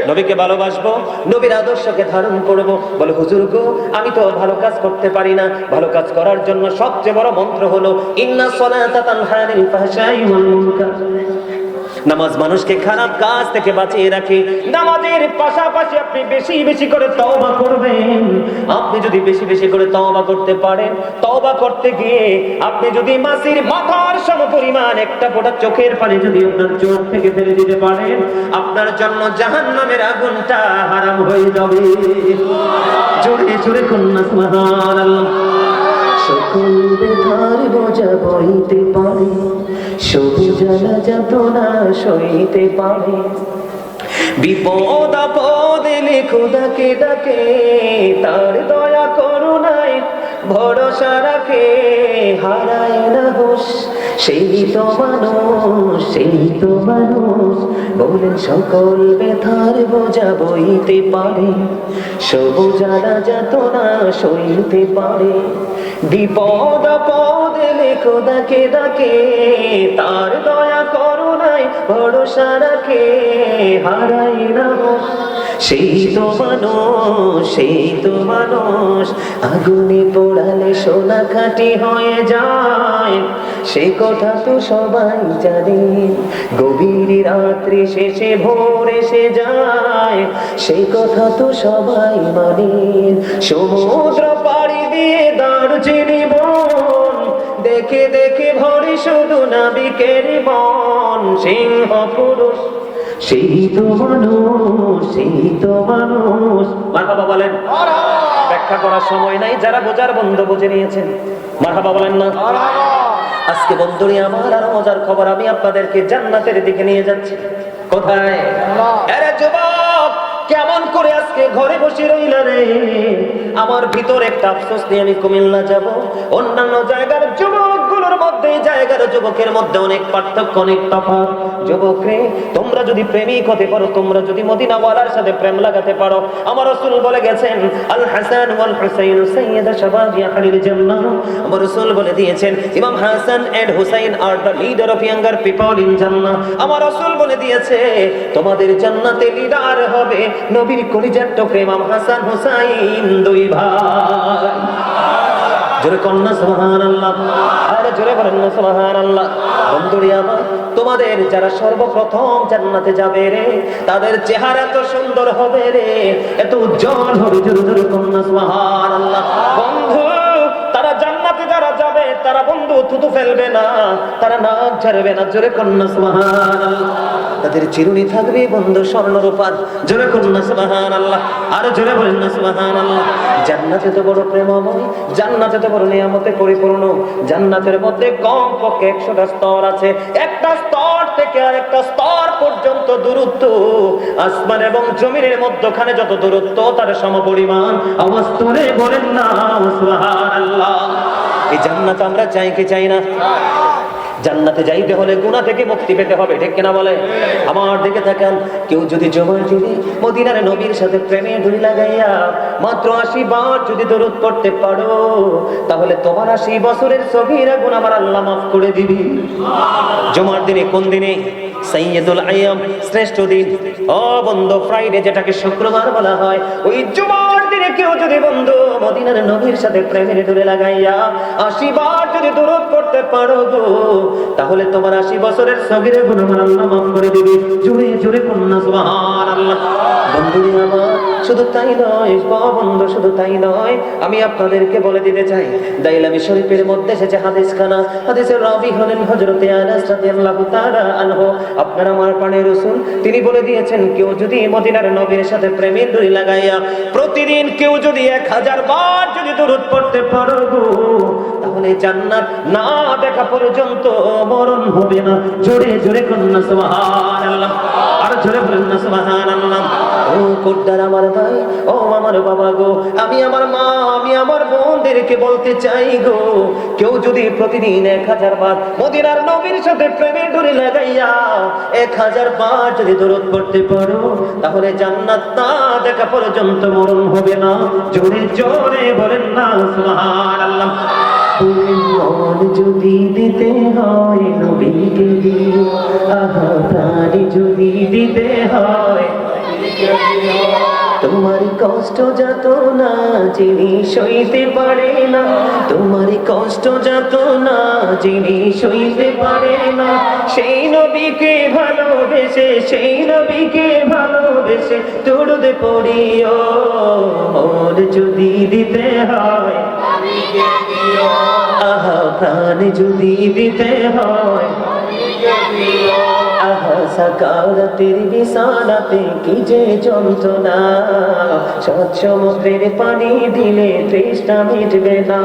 নবীকে ভালোবাসবো, নবীর আদর্শকে ধারণ করব। বলে হুজুর গো, আমি তো ভালো কাজ করতে পারি না। ভালো কাজ করার জন্য সবচেয়ে বড় মন্ত্র হলো ইন্না সলাতা তানহা আনিল ফাহশাই ওয়াল মুনকার। নামাজ মানুষকে খারাপ কাজ থেকে বাঁচিয়ে রাখে। নামাজের পাশাপাশি আপনি বেশি বেশি করে তওবা করবেন। আপনি যদি বেশি বেশি করে তওবা করতে পারেন, তওবা করতে গিয়ে আপনি যদি মাসির মাথার সমপরিমাণ একটা ফোঁটা চোখের পানি যদি আপনার চোখ থেকে ফেলে দিতে পারেন, আপনার জন্য জাহান্নামের আগুনটা হারাম হয়ে যাবে। জোরে জোরে কন্যা সুবহানাল্লাহ। সকল ব্যথার বোঝা বইতে পারে, সবু জ্বালা যাতনা সইতে পারে, বিপদ আপদ এলে খোদাকে ডাকে, তার দয়া করুণায় ভরসা রাখে, হারায় না হুঁশ সেই তো মানুষ, বলেন সকল ব্যথার বোঝা বইতে পারে, সবু জ্বালা যাতনা সইতে পারে, বিপদ আপদ এলে খোদাকে ডাকে, তার দয়া করুণায় ভরসা রাখে, হারায় না হুঁশ সেই তো মানুষ, আগুনে পোড়ালে সোনা খাঁটি হয়ে যায়, সে কথা তো সবাই জানে, গভীর রাত্রি শেষে ভোর এসে যায়, সেই কথা তো সবাই মানে, সমুদ্র পাড়ি দিয়ে দারুচিনি বন, দেখে দেখে ভরে শুধু নাবিকের মন, সিংহ পুরুষ সেই তো মানুষ। মারহাবা বলেন। ব্যাখ্যা করার সময় নাই, যারা বোঝার বন্ধ বুঝে নিয়েছেন মারহাবা বলেন না। আজকে বন্ধুরি আমার আর মজার খবর, আমি আপনাদেরকে জান্নাতের দিকে নিয়ে যাচ্ছি। কোথায়? আরে যুবক, কেমন করে আজকে ঘরে বসে রইলা রে? আমার ভিতর একটা আফসোস নিয়ে আমি কুমিল্লা যাব। অন্যান্য জায়গার যুবকগুলোর মধ্যে জায়গার যুবকের মধ্যে অনেক পার্থক্য, অনেক তফাৎ। যুবক রে, তোমরা যদি প্রেমিক হতে পারো, তোমরা যদি মদিনাওয়ালার সাথে প্রেম লাগাতে পারো, আমার রাসূল বলে গেছেন আল হাসান ওয়াল হুসাইন সাইয়্যিদা শাবাবি আহলিল জান্নাহ। আমার রাসূল বলে দিয়েছেন ইমাম Hasan and Husain are the leader of younger people in জান্নাহ। আমার রাসূল বলে দিয়েছে তোমাদের জান্নাতে লিডার হবে নবীর কলিজার টুকরা ইমাম হাসান হুসাইন, দুই ভাই। জোরে কন্যা সুবহানাল্লাহ। আরে জোরে বলেন না সুবহানাল্লাহ। বন্ধুরি আমার, তোমাদের যারা সর্বপ্রথম জান্নাতে যাবে রে, তাদের চেহারা তো সুন্দর হবে রে, এত উজ্জ্বল হবে। জোরে জোরে কন্যা সুবহানাল্লাহ। বন্ধু, তারা জান্নাতে তারা বন্ধু থুতু ফেলবে না, তারা নাক ঝাড়বে না। জোরে কন্যা সুবহানাল্লাহ। তাদের চিরুনি থাকবে বন্ধু স্বর্ণরূপার। জোরে কন্যা সুবহানাল্লাহ। আর জোরে বলেন না সুবহানাল্লাহ। জান্নাত এত বড় প্রেমময়, জান্নাত এত বড় নিয়ামতে পরিপূর্ণ। জান্নাতের মধ্যে কমপক্ষে 100টা স্তর আছে। একটা স্তর থেকে আরেকটা স্তর পর্যন্ত দূরত্ব আসমান এবং জমিনের মধ্যখানে যত দূরত্ব তার সমপরিমাণ। আওয়াজ করে বলেন না সুবহানাল্লাহ। এই জান্নাত আমরা চাই কি চাই না? জান্নাতে যাইতে হলে গুনাহ থেকে মুক্তি পেতে হবে, ঠিক কিনা বলে? আমার দিকে তাকান, কেউ যদি জমার যদি মদিনার নবীর সাথে প্রেমে ডুরি লাগাইয়া মাত্র 80 বার যদি দরুদ পড়তে পারো, তাহলে তোমার 80 বছরের সগীরা গুনাহ আমার আল্লাহ মাফ করে দিবি। জমার দিনে, কোন দিনে? সাইয়্যিদুল আইয়াম, শ্রেষ্ঠ দিন। ও বন্ধু, ফ্রাইডে যেটাকে শুক্রবার বলা হয়, ওই জুমার দিনে কেউ যদি বন্ধু মদিনার নবীর সাথে প্রেমের ডুরি লাগাইয়া 80 বার যদি দরুদ পড়তে পারো গো, তাহলে তোমার 80 বছরের সগীরা গুনাহ আমার আল্লাহ মাফ করে দিবি। জোরে জোরে কন্যা সুবহানাল্লাহ। বন্ধুরে আমার, শুধু তাই নয় বন্ধু, শুধু তাই নয়, আমি আপনাদেরকে বলে দিতে চাই, দাইলামি শরীফের মধ্যে এসেছে হাদিসখানা। হাদিসের রাবী হলেন হযরতে আনাস রাদিয়াল্লাহু তাআলা আনহু। আপনার আমার প্রাণের রাসূল তিনি বলে দিয়েছেন, কেউ যদি মদিনার নবীর সাথে প্রেমের ডুরি লাগাইয়া প্রতিদিন কেউ যদি 1000 বার যদি দরুদ পড়তে পারো গো, তাহলে জান্নাত না দেখা পর্যন্ত মরণ হবে না। জোরে জোরে কন্যা সুবহানাল্লাহ। আর জোরে বলেন না সুবহানাল্লাহ। ও কোট্টার আমার ভাই, ও আমার বাবা গো, আমি আমার মা, আমি আমার বোনদেরকে বলতে চাই গো, কেউ যদি প্রতিদিন 1000 বার মদিনার নবীর সাথে প্রেমে ডুরি লাগাইয়া 1000 বার যদি দরুদ পড়তে পারো, তাহলে জান্নাত না দেখা পর্যন্ত মরণ হবে না। জোরে জোরে বলেন না সুবহানাল্লাহ। মন যদি দিতে হয় নবীকে দিও, আহা প্রাণ যদি দিতে হয়, তোমার কষ্ট যত না যিনি সইতে পারে না, তোমার কষ্ট যত না যিনি সইতে পারে না, সেই নবীকে ভালোবেসে, সেই নবীকে ভালোবেসে দরুদ পড়িও। মন যদি দিতে হয়, আহা প্রাণ যদি দিতে হয়, আহা সাকারাতের বিছানাতে কি যে যন্ত্রণা, স্বচ্ছ সমুদ্রের পানি দিলে তৃষ্ণা মিটবে না।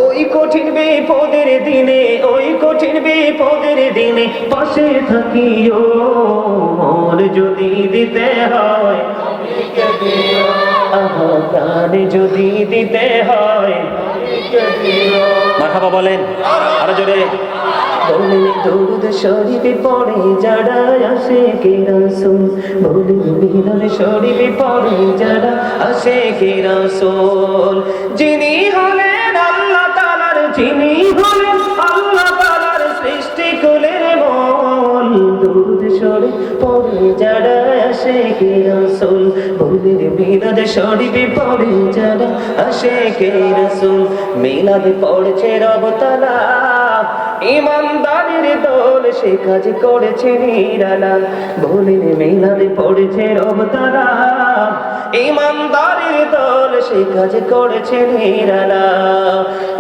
ওই কঠিন বিপদের দিনে, ওই কঠিন বিপদের দিনে পাশে থাকিও। মন যদি দিতে হয়, আহা প্রাণ যদি দিতে হয়, মারহাবা বলেন আরো জোরে। বলেন দরুদ শরীফে পড়ে যারা আশিকে রাসূল, বলেন মিলাদ শরীফে পড়ে যারা আশিকে রাসূল, যিনি হলেন আল্লাহ তাআলার, যিনি হলেন আল্লাহ তাআলার সৃষ্টি কুলের মূল। দরুদ শরীফ পড়ে যারা আশিকে রাসূল, বলেন মিলাদ শরীফে পড়ে যারা আশিকে রাসূল। মিলাদ পড়ছে রব তাআলা, ইমানদারের দল সে কাজ করেছে নিরালা। বলেন মিলাদ পড়েছে রব তাআলা, ইমানদারের দল সে কাজ করেছে নিরালা।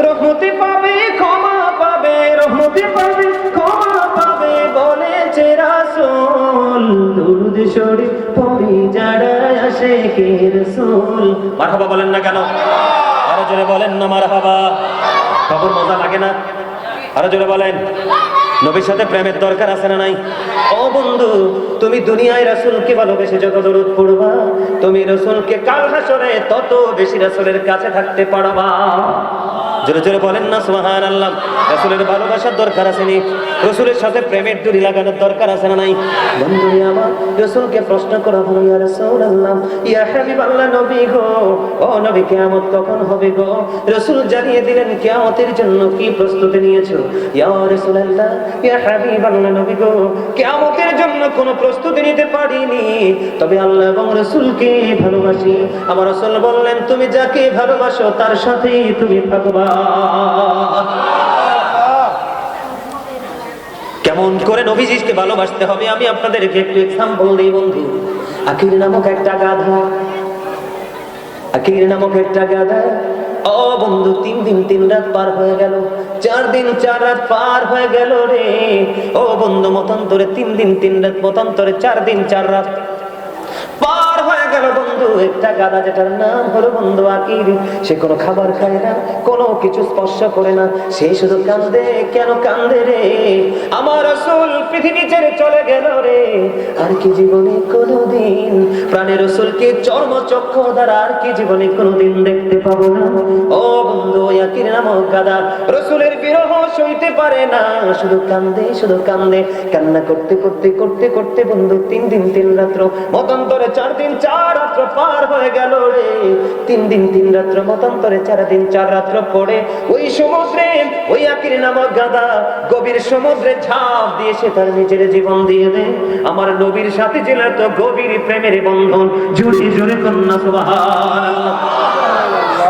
রহমতে পাবে ক্ষমা পাবে, রহমতে পাবে ক্ষমা পাবে বলেছে রাসূল। দরুদ শরীফ পড়ে যারা আশিকে রাসূল। মারহাবা বলেন না কেন? আরো জোরে বলেন না মারহাবা। খবর মজা লাগে না? আরো জোরে বলেন। নবীর সাথে প্রেমের দরকার আছে না নাই? ও বন্ধু, তুমি দুনিয়ায় রাসূলকে ভালোবেসে যত দরুদ পড়বা, তুমি রাসূলকে কাল হাসরে তত বেশি রাসূলের কাছে থাকতে পারবা। জোরে জোরে বলেন না সুবহানাল্লাহ। রাসূলের ভালোবাসার দরকার আছে নি? রাসূলের সাথে প্রেমের ডুরি লাগানোর দরকার আছে না নাই? বন্ধুরে আমার, রাসূলকে প্রশ্ন করা হলো, ইয়া রাসূলুল্লাহ, ইয়া হাবিবাল্লাহ, নবী গো, ও নবী কিয়ামত কখন হবে গো? রাসূল জানিয়ে দিলেন কিয়ামতের জন্য কি প্রস্তুতি নিয়েছো। ইয়া রাসূলুল্লাহ, ইয়া হাবিবাল্লাহ, নবী গো, কিয়ামতের জন্য কোনো প্রস্তুতি নিতে পারিনি, তবে আল্লাহ এবং রাসূলকে ভালোবাসি। আমার রাসূল বললেন, তুমি যাকে ভালোবাসো তার সাথেই তুমি থাকবা। কেমন করে নবীজিকে ভালোবাসতে হবে আমি আপনাদেরকে একটু এক্সাম্পল দিই বন্ধু। আকির নামক একটা গাধা, আকির নামক একটা গাধা, ও বন্ধু 3 দিন 3 রাত পার হয়ে গেল, 4 দিন 4 রাত পার হয়ে গেল রে। ও বন্ধু, মতান্তরে 3 দিন 3 রাত, মতান্তরে 4 দিন 4 রাত পার হয়ে গেল বন্ধু। একটা গাদা, যেটার নাম হলো বন্ধু আকির, সে কোনো খাবার খায় না, কোনো কিছু স্পর্শ করে না, সে শুধু কান্দে। কেন কান্দে রে? আমার রাসূল পৃথিবী ছেড়ে চলে গেল রে। আর কি জীবনে কোনোদিন প্রাণের রাসূলকে চর্মচক্ষু দ্বারা আর কি জীবনে কোনোদিন দেখতে পাবো না। ও বন্ধু, আকির নামক গাদা রাসূলের বিরহ সইতে পারে না, শুধু কান্দে, শুধু কান্দে। কান্না করতে করতে করতে করতে বন্ধু 3 দিন 3 রাত্র, মতান্তরে 4 দিন 4 রাত্র পার হয়ে গেল রে। 3 দিন 3 রাত্র, মতান্তরে 4 দিন 4 রাত্র পরে ওই সমুদ্রে ওই আকির নামক গাদা গভীর সমুদ্রে ঝাঁপ দিয়ে সে তার নিজের জীবন দিয়ে দেয়। আমার নবীর সাথে ছিল তো গভীর প্রেমের বন্ধন। জোরে জোরে কন্যা সুবহানাল্লাহ।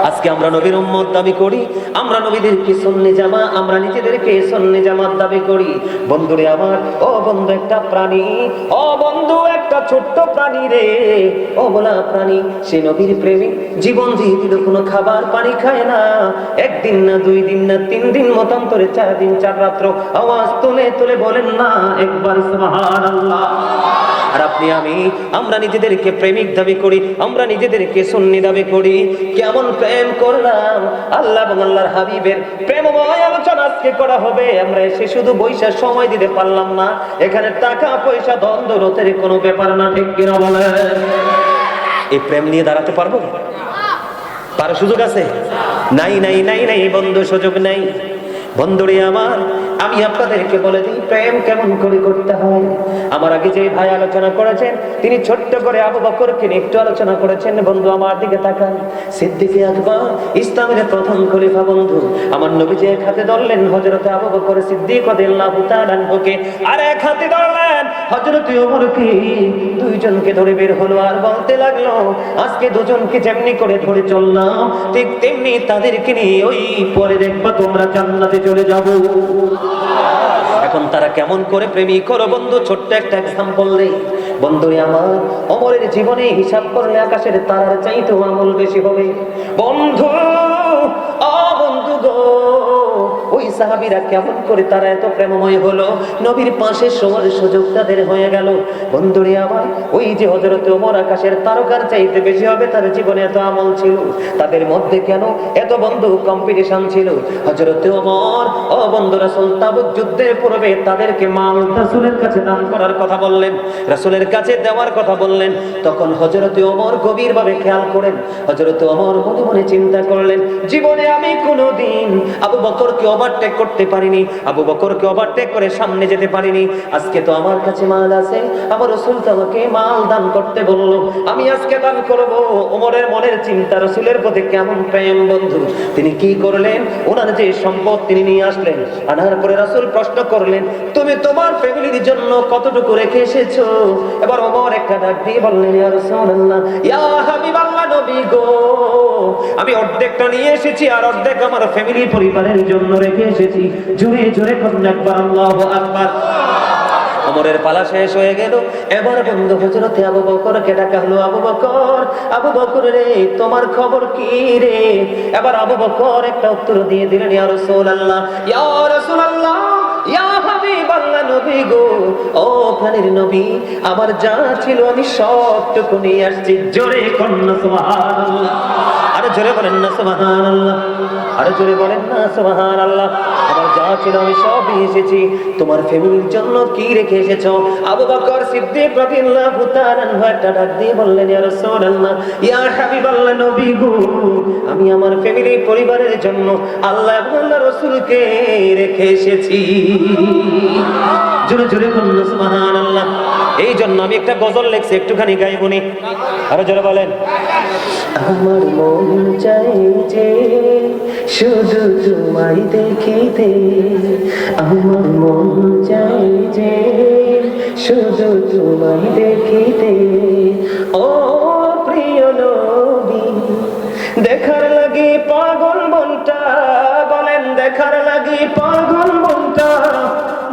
আজকে আমরা নবীর উম্মত দাবি করি, আমরা নবীদেরকে সুন্নি জামা, আমরা নিজেদেরকে সুন্নি জামাত দাবি করি। বন্ধুরে আমার, ও বন্ধু একটা প্রাণী, ও বন্ধু একটা ছোট্ট প্রাণী রে, ও বলা প্রাণী, সে নবীর প্রেমিক, জীবন দিয়ে দিল, কোনো খাবার পানি খায় না। 1 দিন না 2 দিন না 3 দিন, মতান্তরে 4 দিন 4 রাত্র। আওয়াজ তুলে তুলে বলেন না একবার সুবহানাল্লাহ। আর আপনি আমি, আমরা নিজেদেরকে প্রেমিক দাবি করি, আমরা নিজেদেরকে সুন্নি দাবি করি। কেমন প্রেম করলাম! আল্লাহ এবং আল্লাহর হাবিবের প্রেমময় আলোচনা আজকে করা হবে। আমরা এসে শুধু বৈশা সময় দিতে পারলাম না। এখানে টাকা পয়সা দ্বন্দ্ব রোধের কোনো ব্যাপার না, ঠিক কিনা বলেন? এই প্রেম নিয়ে দাঁড়াতে পারবো? পারার সুযোগ আছে? নাই নাই নাই নাই বন্ধু, সুযোগ নাই। বন্ধুরে আমার, আমি আপনাদেরকে বলে দিই প্রেম কেমন করে করতে হয়। আমার আগে যে ভাই আলোচনা করেছেন, তিনি ছোট্ট করে আবু বকরকে নিয়ে একটু আলোচনা করেছেন। বন্ধু আমার দিকে তাকান, সিদ্দিকে আকবর ইসলামের প্রথম খলিফা। বন্ধু আমার নবীজি এক হাতে ধরলেন হযরত আবু বকর সিদ্দিক রাদিয়াল্লাহু তাআলা আনহুকে, আর এক হাতে ধরলেন হযরত ওমরকে। দুইজনকে ধরে বের হলো আর বলতে লাগলো, আজকে দুজনকে যেমনি করে ধরে চললাম, ঠিক তেমনি তাদেরকে নিয়ে ওই পরে দেখবা তোমরা জান্নাতে চলে যাবো। এখন তারা কেমন করে প্রেমিক করো বন্ধু, ছোট্ট একটা এক্সাম্পল দেই। বন্ধু আমার, ওমরের জীবনে হিসাব করলে আকাশের তারার চাইতেও আমল বেশি হবে। বন্ধু, ও বন্ধু গো, ওই সাহাবীরা কেমন করে তারা এত প্রেমময় হলো, নবীর পাশে শোয়ার সুযোগ তাদের হয়ে গেল। বন্ধুরে আমার, ওই যে হযরত ওমর আকাশের তারকার চাইতে বেশি হবে, তার জীবনে এত আমল ছিল। তাদের মধ্যে কেন এত বন্ধু কম্পিটিশন ছিল? হযরত ওমর, ও বন্ধু, রাসূল তাবুক যুদ্ধের পূর্বে তাদেরকে মাল রাসূলের কাছে দান করার কথা বললেন, রাসূলের কাছে দেওয়ার কথা বললেন। তখন হযরত ওমর গভীরভাবে খেয়াল করেন। হযরত ওমর মনে মনে চিন্তা করলেন, জীবনে আমি কোনোদিন আবু বকরকে ওভারটেক করতে পারিনি, আবু বকরকে ওভারটেক করে সামনে যেতে পারিনি। আজকে তো আমার কাছে মাল আছে, আমার রাসূল তো আমাকে মাল দান করতে বলল, আমি আজকে দান করব। ওমরের মনের চিন্তা, রাসূলের প্রতি কেমন প্রেম বন্ধু। তিনি কি করলেন? ওনার যে সম্পদ তিনি নিয়ে আসলেন, আনার পরে রাসূল প্রশ্ন করলেন, তুমি তোমার ফ্যামিলির জন্য কতটুকু রেখে এসেছো? এবার ওমর একটা ডাক দিয়ে বললেন, ইয়া রাসূলুল্লাহ, ইয়া হাবিবাল্লাহ, নবী গো, আমি অর্ধেকটা নিয়ে এসেছি, আর অর্ধেক আমার ফ্যামিলি পরিবারের জন্য রেখে এসেছি। জোরে জোরে বলুন একবার আল্লাহু আকবার। ওমরের পালা শেষ হয়ে গেল। এবার বন্ধু হযরত আবু বকরকে ডাকা হলো, আবু বকর, আবু বকর রে, তোমার খবর কি রে? এবার আবু বকর একটা উত্তর দিয়ে দিলেন, ইয়া রাসূলুল্লাহ, ইয়া রাসূলুল্লাহ, ইয়া হাবিবাল্লাহ, নবী গো, ও প্রাণের নবী, আমার যা ছিল আমি সবটুকু নিয়ে আসছি। জোরে কন্যা সুবহানাল্লাহ, আরে জোরে বলেন না সুবহানাল্লাহ, আরে জোরে বলেন না সুবহানাল্লাহ। আমার যা ছিল আমি সব নিয়ে এসেছি। তোমার ফ্যামিলির জন্য কি রেখে এসেছো? আবু বকর সিদ্দিক রাদিয়াল্লাহু তাআলা আনহু একটা ডাক দিয়ে বললেন, ইয়া রাসূলুল্লাহ, ইয়া হাবিবাল্লাহ, নবী গো, আমি আমার ফ্যামিলি পরিবারের জন্য আল্লাহ এবং আল্লাহর রাসূলকে রেখে এসেছি। জোরে জোরে বলুন সুবহানাল্লাহ। এই জন্য আমি একটা গজল লিখছি, একটুখানি গাইবনি, আরো জোরে বলেন। আমার মন চাই যে শুধু তোমায় দেখিতে, আমার মন চাই যে শুধু তোমায় দেখিতে, ও প্রিয় নবী, দেখার লাগি পাগল মনটা, বলেন দেখার লাগি পাগল মনটা,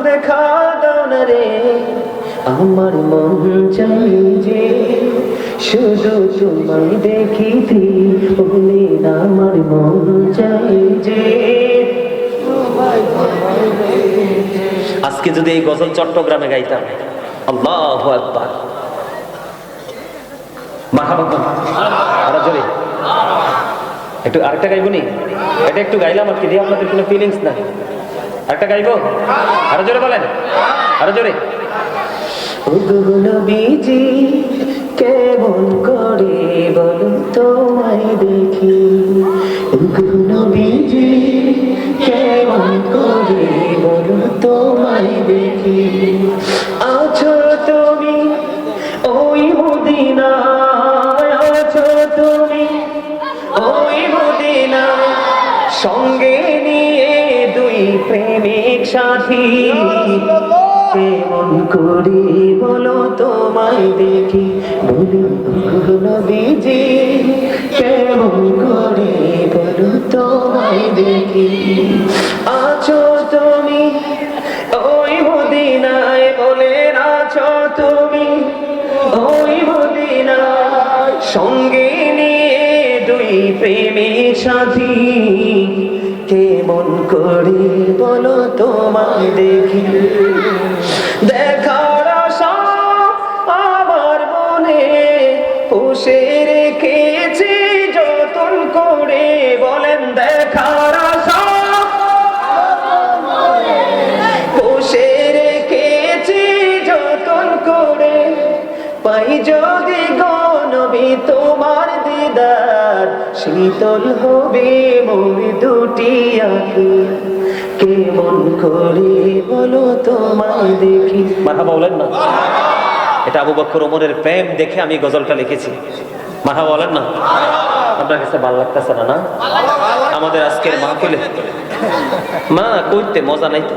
দেখা দাও না রে। আমার মন চাই যে শুধু তোমায় দেখিতে, বলে আমার মন চাই যে আজকে যদি এই গজল চট্টগ্রামে গাইতাম, আল্লাহু আকবার, মারহাবা আরো জোরে একটু, আরেকটা গাইবো নি? এটা একটু গাইলাম আর কি দিয়ে, আপনাদের কোনো ফিলিংস না। আরেকটা গাইবো? আরো জোরে বলেন, আরো জোরে। নবীজি কেমন করে বলুন তোমায় দেখি, নবীজি কেমন করে বলুন তোমায় দেখি, আছো তুমি ওই মদিনায়, আছো তুমি ওই মদিনায়, সঙ্গে নিয়ে দুই প্রেমিক সাথী, কেমন করে বলো তোমায় দেখি, বলুন নবীজি কেমন করে বলো তোমায় দেখি, আছো তুমি ওই মদিনায়, বলে আছো তুমি ওই মদিনায়, সঙ্গে নিয়ে দুই প্রেমিক সাথী, কেমন করে বলো তোমায় দেখি, দেখার আশা আমার মনে পুষে রেখেছি যতন করে, বলেন দেখার আশা পুষে রেখেছি যতন করে, পাই যদি গো নবী তোমার দিদার, শীতল হবে মোর দুটি আঁখি, কেমন করে বলো তোমায় দেখি। মারহাবা বলেন না। এটা আবু বকর ওমরের প্রেম দেখে আমি গজলটা লিখেছি। মারহাবা বলেন না। আপনার কাছে ভালো লাগতেছে না? না, আমাদের আজকের মাহফিলে মা কইতে মজা নাই তো,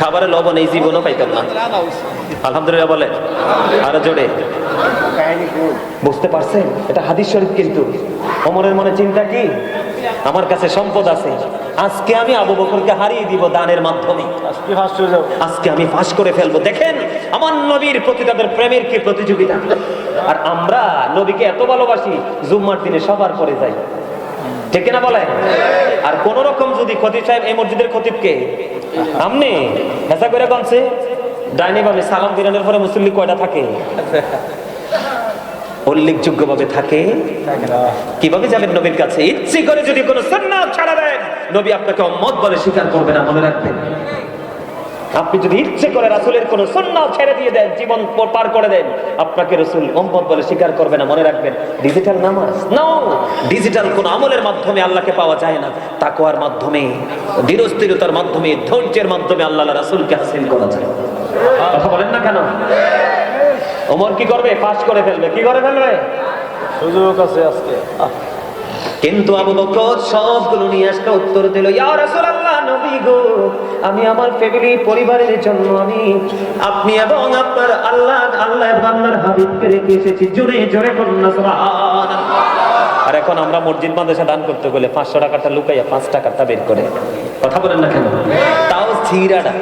খাবারের লবণ এই জীবনও পাইতাম না। আলহামদুলিল্লাহ বলে আরো জোরে। বুঝতে পারছেন? এটা হাদিস শরীফ। কিন্তু ওমরের মনে চিন্তা কি, আমার কাছে সম্পদ আছে, আজকে আমি আবু বকরকে হারিয়ে দিব দানের মাধ্যমে, আজকে আমি ফাঁস করে ফেলবো। দেখেন আমার নবীর প্রতি তাদের প্রেমের কি প্রতিযোগিতা। আর আমরা নবীকে এত ভালোবাসি, জুম্মার দিনে সবার পরে যাই, ঠিক না বলেন? আর কোন রকম যদি খতিব সাহেব, এই মসজিদের খতিবকে আমনে হেসা করে গনছে ডাইনি ভাবে সালাম ফিরানোর পরে মুসল্লি কয়টা থাকে? উল্লেখযোগ্য ভাবে থাকে। কিভাবে যাবেন নবীর কাছে? ইচ্ছে করে যদি কোনো সুন্নাত ছাড়া দেন, নবী আপনাকে উম্মত বলে স্বীকার করবে না, মনে রাখবেন। আপনি যদি ইচ্ছে করে রাসূলের কোন সুন্নাত ছেড়ে দিয়ে দেন, জীবন পার করে দেন, আপনাকে রাসূল উম্মত বলে স্বীকার করবে না, মনে রাখবেন। ডিজিটাল নামাজ নো, ডিজিটাল কোন আমলের মাধ্যমে আল্লাহকে পাওয়া যায় না। তাকওয়ার মাধ্যমে, ধীরস্থিরতার মাধ্যমে, ধৈর্যের মাধ্যমে আল্লাহ রাসূলকে হাসিল করা যায়। কথা বলেন না কেন? ওমর কি করবে? পাস করে ফেলবে। কি করে ফেলবে? সুযোগ আছে আজকে। কিন্তু আবু বকর সবগুলো নিয়ে আজকে উত্তর দিল, ইয়া রাসূলুল্লাহ, নবী গো, আমি আমার ফ্যামিলি পরিবারের জন্য আমি আপনি এবং আপনার আল্লাহ এবং আল্লাহর হাবিবকে রেখে এসেছি। জোরে জোরে বলুন না সুবহানাল্লাহ। আর এখন আমরা মসজিদ মাদ্রাসা দান করতে গেলে 500 টাকাটা লুকাইয়া 5 টাকাটা বের করে। কথা বলেন না কেন? তাও ছিড়াটা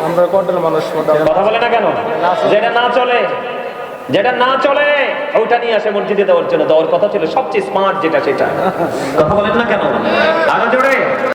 আমরা কয়টা মানুষ কথা বলে না কেন? যেটা না চলে, যেটা না চলে ওটা নিয়ে আসে মসজিদে দেওয়ার জন্য। দেওয়ার কথা ছিল সবচেয়ে স্মার্ট যেটা, সেটা। কথা বলেন না কেন? আরো জোরে।